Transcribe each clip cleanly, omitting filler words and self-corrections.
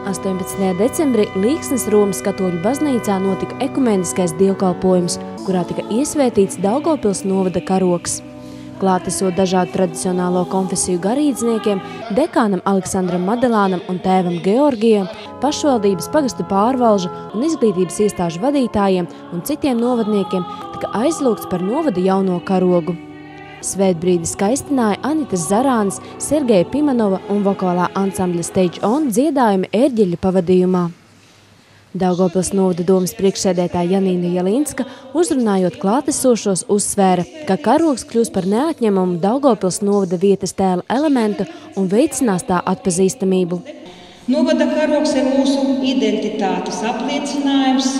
18. decembrī Līksnes Romas katoļu baznīcā notika ekumeniskais dievkalpojums, kurā tika iesvētīts Daugavpils novada karogs. Klātesot dažādu tradicionālo konfesiju garīdzniekiem, dekānam Aleksandram Madelānam un tēvam Georgijam, pašvaldības pagastu pārvalžu un izglītības iestāžu vadītājiem un citiem novadniekiem tika aizlūgts par novada jauno karogu. Svētbrīdi skaistināja Anitas Zarānas, Sergeja Pimanova un vokālā ansambļa Stage On dziedājumi ērģeļu pavadījumā. Daugavpils novada domas priekšsēdētāja Janīna Jelinska, uzrunājot klātesošos, uzsvēra, ka karogs kļūs par neatņemumu Daugavpils novada vietas tēla elementu un veicinās tā atpazīstamību. Novada karogs ir mūsu identitātes apliecinājums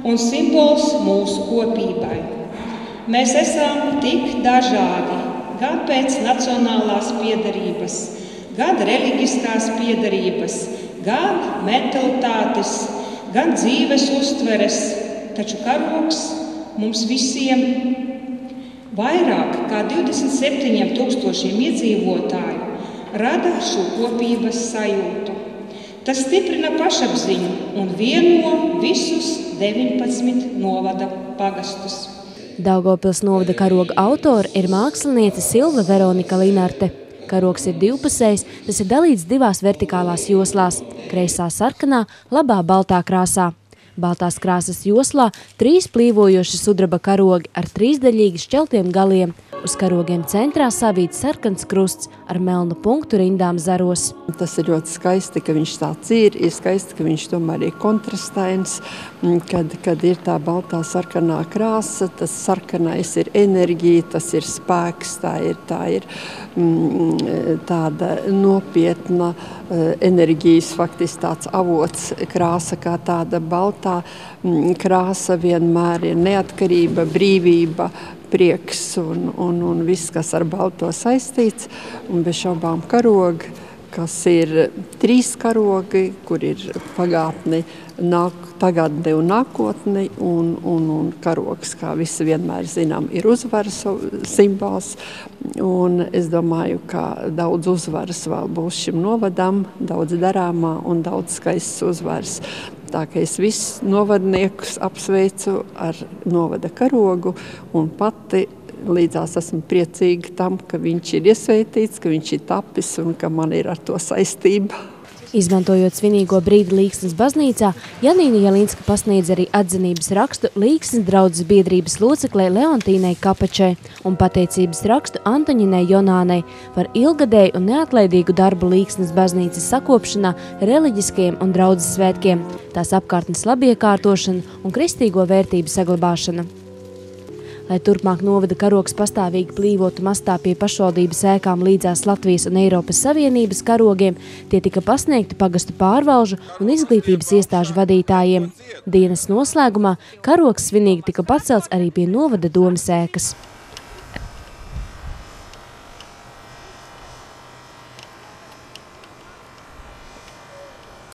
un simbols mūsu kopībai. Mēs esam tik dažādi, gan pēc nacionālās piederības, gan reliģiskās piederības, gan mentalitātes, gan dzīves uztveres, taču karogs mums visiem vairāk kā 27,000 iedzīvotāju rada šo kopības sajūtu. Tas stiprina pašapziņu un vieno visus 19 novada pagastus. Daugavpils novada karoga autora ir māksliniece Silva Veronika Linarte. Karogs ir divpusējs, tas ir dalīts divās vertikālās joslās – kreisā sarkanā, labā baltā krāsā. Baltās krāsas joslā 3 plīvojoši sudraba karogi ar 3-daļīgi šķeltiem galiem. Uz karogiem centrā savīts sarkans krusts ar melnu punktu rindām zaros. Tas ir ļoti skaisti, ka viņš tāds ir skaisti, ka viņš tomēr ir kontrastains, kad ir tā baltā sarkanā krāsa, tas sarkanais ir enerģija, tas ir spēks, tā ir tāda nopietna enerģijas faktiski tāds avots krāsa, kā tāda baltā krāsa vienmēr ir neatkarība, brīvība, prieks un viss, kas ar balto saistīts, un bez šaubām karogi, kas ir 3 karogi, kur ir pagātni, tagadne un nākotni, un karogs, kā visi vienmēr zinām, ir uzvaras simbols, un es domāju, ka daudz uzvaras vēl būs šim novadam, daudz darāmā un daudz skaists uzvaras. Tā kā es visus novadniekus apsveicu ar novada karogu un pati līdzās esmu priecīga tam, ka viņš ir iesvētīts, ka viņš ir tapis un ka man ir ar to saistība. Izmantojot svinīgo brīdi Līksnes baznīcā, Janīna Jelinska pasniedz arī atzinības rakstu Līksnes draudzes biedrības loceklei Leontīnai Kapačai un pateicības rakstu Antoņinai Jonānai par ilgadēju un neatlaidīgu darbu Līksnes baznīcas sakopšanā, reliģiskajiem un draudzes svētkiem, tās apkārtnes labiekārtošana un kristīgo vērtību saglabāšana. Lai turpmāk novada karogs pastāvīgi plīvotu mastā pie pašvaldības ēkām līdzās Latvijas un Eiropas Savienības karogiem, tie tika pasniegti pagastu pārvalžu un izglītības iestāžu vadītājiem. Dienas noslēgumā karogs svinīgi tika pacelts arī pie novada domas ēkas.